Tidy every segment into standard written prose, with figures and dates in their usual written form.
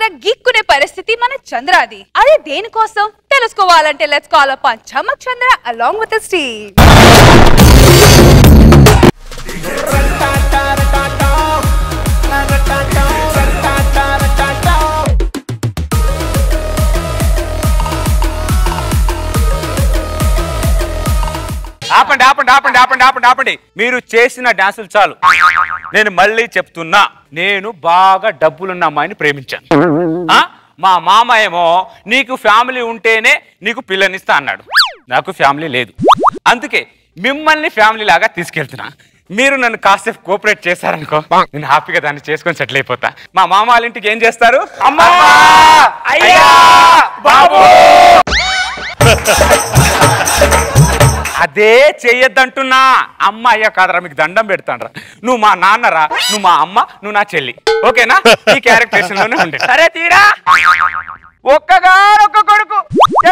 కూడా గీక్కునే పరిస్థితి మన చంద్రాది. అదే దేనికోసం తెలుసుకోవాలంటే let's call upon Chamak Chandra along with his team. ఆపండి ఆపండి ఆపండి ఆపండి ఆపండి ఆపండి. మీరు చేసిన డాన్సులు చాలు. నేను మళ్ళీ చెప్తున్నా, నేను బాగా డబ్బులున్న అమ్మాయిని ప్రేమించాను. మా మామ ఏమో నీకు ఫ్యామిలీ ఉంటేనే నీకు పిల్లనిస్తా అన్నాడు. నాకు ఫ్యామిలీ లేదు, అందుకే మిమ్మల్ని ఫ్యామిలీ లాగా తీసుకెళ్తున్నా. మీరు నన్ను కాసేపు కోఆపరేట్ చేశారనుకో, నేను హ్యాపీగా దాన్ని చేసుకొని సెటిల్ అయిపోతా. మా మామ వాళ్ళ ఇంటికి ఏం చేస్తారు? అమ్మా అయ్యా బాబు అదే చెయ్యొద్దంటున్నా. అమ్మ అయ్యా కాదరా, మీకు దండం పెడతానరా. నువ్వు మా నాన్నరా, నువ్వు మా అమ్మ, నువ్వు నా చెల్లి, ఓకేనా? ఈ క్యారెక్టరేషన్ లోనే ఉండే. సరే తీరా. ఒక్క కొడుకు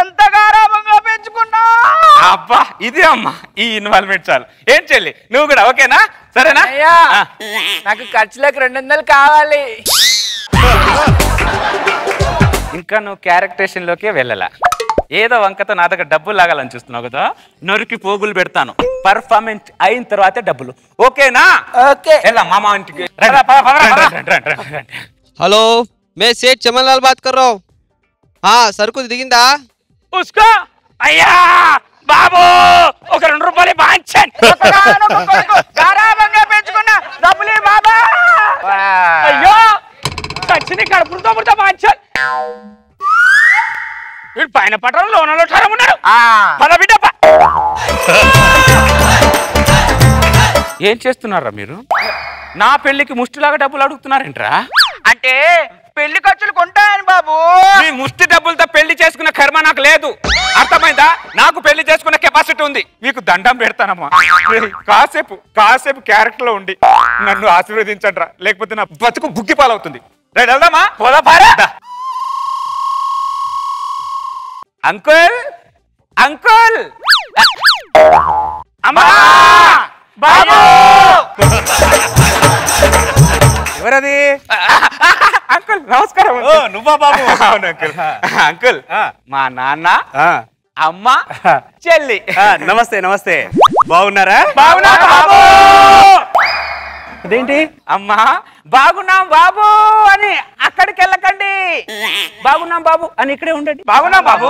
ఎంత గారాబంగా పెంచుకున్నా. అబ్బా ఇదే అమ్మా, ఈ ఇన్వాల్వ్మెంట్ చాలు. ఏం చెల్లి నువ్వు కూడా ఓకేనా? సరేనా? నాకు ఖర్చులకు 200 కావాలి. ఇంకా నువ్వు క్యారెక్టరేషన్ లోకే వెళ్ళాల. ఏదో వంకతో నా దగ్గర డబ్బులు లాగాలని చూస్తున్నావు కదా, నరికి పోగులు పెడతాను. పర్ఫార్మెన్స్ అయిన తర్వాతే డబ్బులు, ఓకేనా? ఓకే. మామ ఇంటికి. हेलो, मैं सेठ चमनलाल बात कर रहा हूँ. हाँ, సరుకు దిగిందా? ఉస్కో అయ్యా బాబు ఒక 2 రూపాయలు బాంచన్. గారాబంగా పెంచుకున్నా డబ్బులే బాబా. అయ్యో చచ్చిని కడుపుతో పుడతా బాంచన్. వీడు పైన పట్టణం లోనలో ఉన్నాడు. పద బిడ్డ. ఏం చేస్తున్నారా మీరు? నా పెళ్లికి ముష్టిలాగా డబ్బులు అడుగుతున్నారేంట్రా? అంటే పెళ్లి ఖర్చులు కొంటాయని బాబు. మీ ముష్టి డబ్బులతో పెళ్లి చేసుకున్న కర్మ నాకు లేదు, అర్థమైందా? నాకు పెళ్లి చేసుకున్న కెపాసిటీ ఉంది. మీకు దండం పెడతానమ్మా, కాసేపు క్యారెక్టర్ లో ఉండి నన్ను ఆశీర్వదించండిరా, లేకపోతే నా బతుకు బుగ్గి పాలవుతుంది. రైట్ వెళ్దామా? అంకుల్ అంకుల్ అమ్మా బాబు. ఎవరది? అంకుల్ నమస్కారం. నువ్వా బాబు? అవును అంకుల్. అంకుల్ మా నాన్న, అమ్మ, చెల్లి. నమస్తే నమస్తే. బాగున్నారా? బాగున్నా బాబు. అదేంటి అమ్మా బాగున్నాం బాబు అని అక్కడికి వెళ్ళకండి, బాగున్నాం బాబు అని ఇక్కడే ఉండండి. బాగున్నాం బాబు.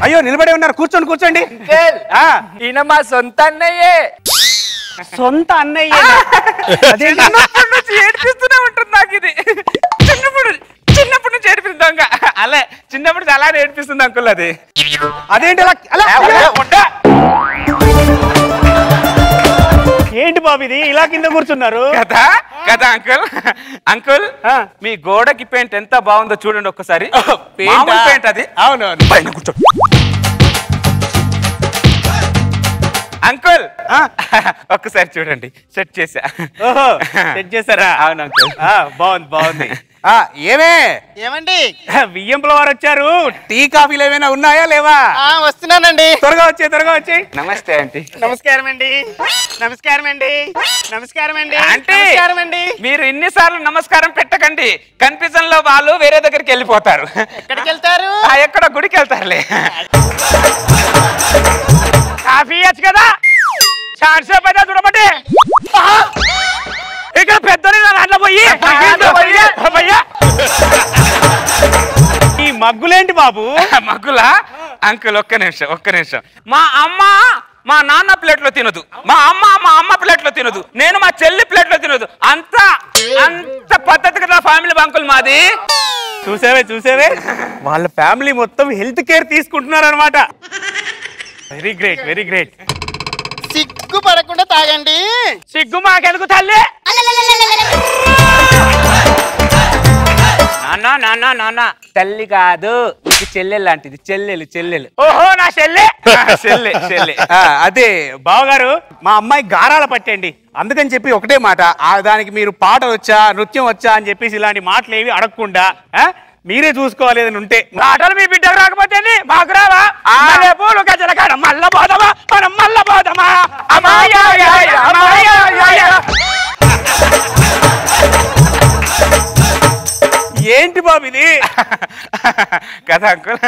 అయ్యో నిలబడే ఉన్నారు, కూర్చోండి కూర్చోండి. ఈయన మా సొంత అన్నయ్యే. సొంత అన్నయ్య? చిన్నప్పటి నుంచి ఏడిపిస్తూనే ఉంటుంది నాకు ఇది. చిన్నప్పటి నుంచి ఏడిపిస్తుంది. అలా చిన్నప్పుడు నుంచి అలానే ఏడిపిస్తుంది అంకుల్. అది అదేంటి ఏంటి బాబు ఇది ఇలా కింద కూర్చున్నారు? కదా కదా అంకుల్. అంకుల్ మీ గోడకి పెయింట్ ఎంత బాగుందో చూడండి ఒక్కసారి. పెయింట్ అది. అవునవును. పైన కూర్చో అంకుల్. ఒక్కసారి చూడండి, సెట్ చేసా. సెట్ చేశారా? అవును అంకుల్. బాగుంది బాగుంది. ఏమండి బియ్యంపుల వారు వచ్చారు, టీ కాఫీలు ఏమైనా ఉన్నాయా లేవా? వస్తున్నానండి. త్వరగా వచ్చి. నమస్తే ఆంటీ. నమస్కారం అండి. నమస్కారం అండి. నమస్కారం అండి. అంటే మీరు ఇన్నిసార్లు నమస్కారం పెట్టకండి, కన్ఫ్యూజన్ లో వాళ్ళు వేరే దగ్గరికి వెళ్ళిపోతారు. ఎక్కడికి వెళ్తారు? ఎక్కడ గుడికి వెళ్తారులే. కాఫీ ఇవ్వచ్చు కదా, ఛాన్స్ పెద్ద చూడమంటే ఇక్కడ పెద్దని దాంట్లో పోయి ఈ మగ్గులేంటి బాబు? మగ్గులా? అంకుల్ ఒక్క నిమిషం. మా అమ్మ మా నాన్న ప్లేట్ లో తినదు, మా అమ్మ ప్లేట్ లో తినదు, నేను మా చెల్లి ప్లేట్ లో తినదు. అంత పద్ధతి కదా ఫ్యామిలీ అంకుల్ మాది. చూసేవే వాళ్ళ ఫ్యామిలీ మొత్తం హెల్త్ కేర్ తీసుకుంటున్నారు అనమాట. Very great. సిగ్గు పడకుండా తాగండి. సిగ్గు మాకెందుకు తల్లి? నాన్న తల్లి కాదు, ఇది చెల్లెలు లాంటిది. చెల్లెలు. ఓహో నా చెల్లె. అదే బావగారు, మా అమ్మాయి గారాల పట్టండి, అందుకని చెప్పి ఒకటే మాట, దానికి మీరు పాట వచ్చా నృత్యం వచ్చా అని చెప్పేసి ఇలాంటి మాటలు ఏవి అడగకుండా మీరే చూసుకోవాలి. ఏదైనా ఉంటే మాటలు మీ బిడ్డకు రాకపోతే మాకు రావా? పూలు గజల కాడ మల్ల పోదమా, మనం మల్ల పోదమా? ఏంటి బాబు ఇది? కదా అంకుల్,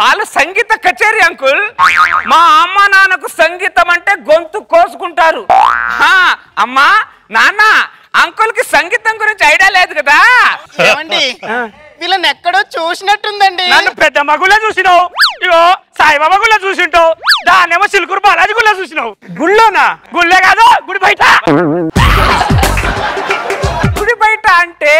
వాళ్ళు సంగీత కచేరీ అంకుల్. మా అమ్మ నాన్నకు సంగీతం అంటే గొంతు కోసుకుంటారు. అమ్మా నాన్న, అంకుల్ కి సంగీతం గురించి ఐడియా లేదు కదా. ఏమండి వీళ్ళని ఎక్కడో చూసినట్టుందండి. నన్ను పెద్ద మగుళ్ళ చూసినావు, ఇగో సాయిబాబా గుళ్ళ చూసింటావు, దాన్నేమో సిల్కూరు బాలాజీ గుళ్ళ చూసినావు. గుళ్ళోనా? గుళ్ళే కాదు, గుడి బయట. గుడి బయట అంటే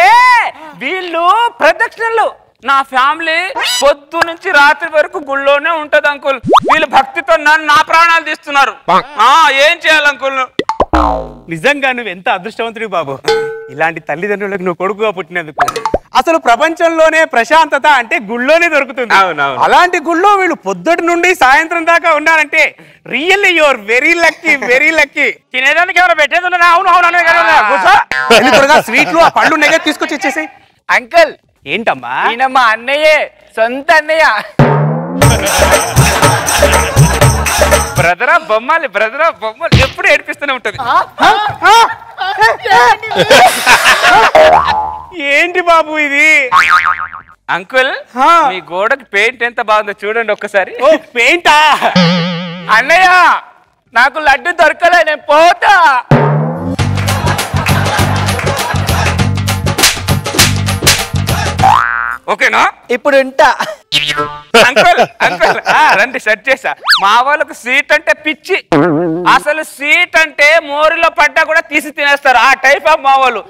వీళ్ళు ప్రదక్షిణలు. నా ఫ్యామిలీ పొద్దు నుంచి రాత్రి వరకు గుళ్ళోనే ఉంటది అంకుల్. వీళ్ళు భక్తితో నా ప్రాణాలు తీస్తున్నారు. ఏం చేయాలి అంకుల్? నిజంగా నువ్వు ఎంత అదృష్టవంతుడి బాబు, ఇలాంటి తల్లిదండ్రులకు నువ్వు కొడుకుగా పుట్టినందుకు. అసలు ప్రపంచంలోనే ప్రశాంతత అంటే గుళ్ళోనే దొరుకుతుంది. అలాంటి గుళ్ళో వీళ్ళు పొద్దుటి నుండి సాయంత్రం దాకా ఉన్నారంటే really your very lucky, very lucky. తినేదానికి ఎవరు పెట్టేది ఉన్నా? అవును అవును, స్వీట్లు ఆ పళ్ళు నెగ తీసుకొచ్చి ఇచ్చేసి. అంకుల్ ఏంటమ్మా? ఈయన మా అన్నయ్యే, సొంత అన్నయ్య. బ్రదరా బొమ్మాలి, బ్రదరా బొమ్మలు ఎప్పుడు ఏడిపిస్తూనే ఉంటది. ఏంటి బాబు ఇది? అంకుల్ మీ గోడకి పెయింట్ ఎంత బాగుందో చూడండి ఒక్కసారి. ఓ పెయింటా? అన్నయ్య నాకు లడ్డు దొరకలే, నేను పోతా. ఓకేనా? ఇప్పుడు ఉంటా. అంకుల్ అంకుల్ రండి, సెట్ చేసా. మా వాళ్ళకు స్వీట్ అంటే పిచ్చి. అసలు స్వీట్ అంటే మోరిలో పడ్డా కూడా తీసి తినేస్తారు. ఆ టైప్ ఆఫ్ మా వాళ్ళు.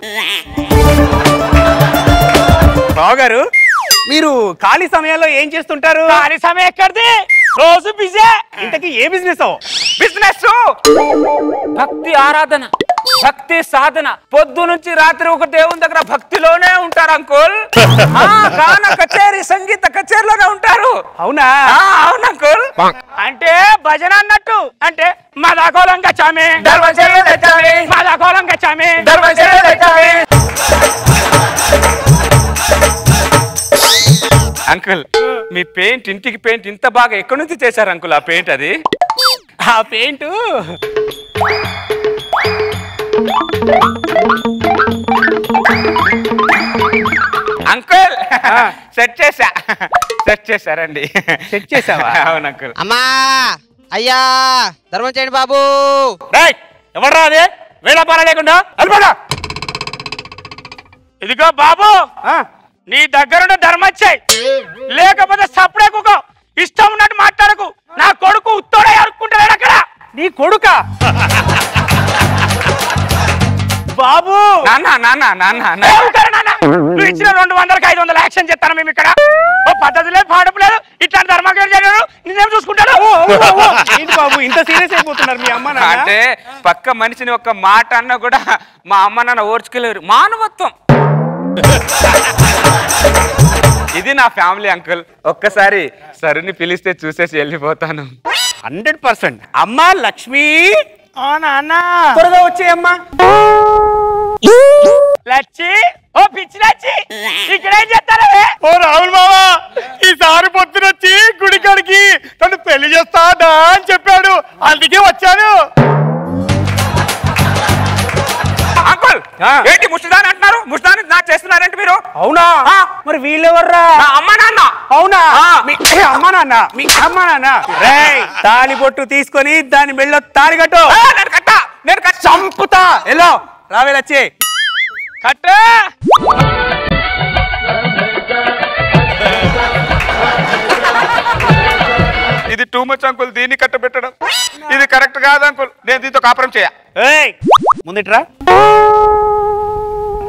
బావగారు, మీరు ఖాళీ సమయాల్లో ఏం చేస్తుంటారు? ఖాళీ సమయం ఎక్కడిది? రోజు బిజీ. ఇంతకీ ఏ బిజినెస్? బిజినెస్, భక్తి ఆరాధన, భక్తి సాధన. పొద్దు నుంచి రాత్రి ఒక దేవుని దగ్గర భక్తిలోనే ఉంటారు అంకుల్. గాన కచేరీ, సంగీత కచేరీలోనే ఉంటారు. అవునా? అవును అంకుల్. అంటే భజన అన్నట్టు. అంటే మదాకోలం గచ్చామి, ధర్మచర్య తెచ్చామి, మదాకోలం గచ్చామి, ధర్మచర్య తెచ్చామి. అంకుల్ మీ పెయింట్, ఇంటికి పెయింట్ ఇంత బాగా ఎక్కడి నుంచి చేశారు అంకుల్? ఆ పెయింట్ అది, ఆ పెయింట్ అంకుల్ సెట్ చేసా, సెట్ చేశారండి. సెట్ చేసావా? అవును అంకుల్. అమ్మా అయ్యా ధర్మం చేయండి బాబు. ఎవడరా అదే వేళపాల లేకుండా? ఇదిగో బాబు, నీ దగ్గరున్న ధర్మచ్చాయి, లేకపోతే సప్పుడే కుకో. ఇష్టం ఉన్నట్టు మాట్లాడకు. నా కొడుకు ఉత్తోడే అరుక్కుంటాడు అక్కడ. నీ కొడుక? బాబు నాన్న నాన్న నాన్న నువ్వు ఇచ్చిన 200కి 500 యాక్షన్ చేస్తాను మేము ఇక్కడ. ఓ పద్ధతి లేదు, పాడపు లేదు. ఇట్లాంటి ధర్మగారు జరిగారు, నేనేం చూసుకుంటాను. ఏంటి బాబు ఇంత సీరియస్ అయిపోతున్నారు మీ అమ్మ నాన్న? అంటే పక్క మనిషిని ఒక మాట అన్నా కూడా మా అమ్మ నాన్న ఓర్చుకోలేరు. మానవత్వం ఇది నా ఫ్యామిలీ అంకుల్. ఒక్కసారి సరుని పిలిస్తే చూసేసి వెళ్ళిపోతాను. 100%. అమ్మా లక్ష్మి, నాన్న త్వరగా వచ్చేయమ్మా. లచ్చి, ఓ పిచ్చి లచ్చి, ఇక్కడేం చేస్తారా? ఓ రాహుల్ మావా, ఈసారి పొద్దునొచ్చి గుడికాడికి తను పెళ్లి చేస్తాడా అని చెప్పాడు, అందుకే వచ్చాను. అంకుల్ ఏంటి ముష్టిదాని అంటున్నారు? ముష్టిదాని నా చేస్తున్నారంటే మీరు? అవునా? మరి వీళ్ళెవర్రా? నా అమ్మ నాన్న. అవునా? మీ అమ్మ నాన్న, మీ అమ్మ నాన్న. రేయ్, తాళి బొట్టు తీసుకొని దాని మెళ్ళో తాళి కట్టు. నేను కట్టా, నేను కట్టా. చంపుతా. ఎల్లో రావే లచ్చి. కట్టు. ఇది టూ మచ్ అంకుల్, దీన్ని కట్టబెట్టడం ఇది కరెక్ట్ కాదు అంకుల్. నేను దీంతో కాపురం చేయ. ఏయ్ ముందుట్రా.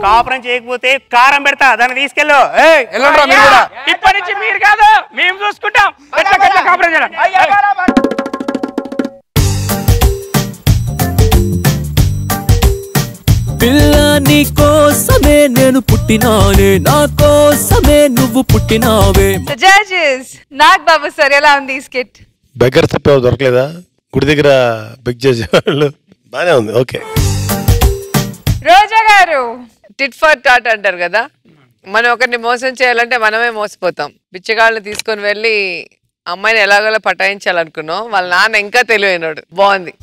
కాపురం చేయకపోతే కారం పెడతా, దాన్ని తీసుకెళ్ళు. ఏయ్ ఎల్లండ్రా మీరు కూడా. ఇప్పటి నుంచి మీరు కాదు, మేము చూసుకుంటాం. ఎట్లా కాపురం చేయడం. పిల్ల నీ కోసమే నేను పుట్టినానే, నా కోసమే నువ్వు పుట్టినావే. జడ్జెస్, నాగ్ బాబు సార్ ఎలా ఉంది ఈ స్కిట్? బెగ్గర తప్ప దొరకలేదా? గుడి దగ్గర బెగ్ చేసేవాళ్ళు. బానే ఉంది, ఓకే. రోజా గారు, టిట్ ఫర్ టాట్ అంటారు కదా, మనం ఒకరిని మోసం చేయాలంటే మనమే మోసపోతాం. బిచ్చగాళ్ళని తీసుకొని వెళ్ళి అమ్మాయిని ఎలాగోలా పటాయించాలనుకున్నాం. వాళ్ళ నాన్న ఇంకా తెలివైనడు. బాగుంది.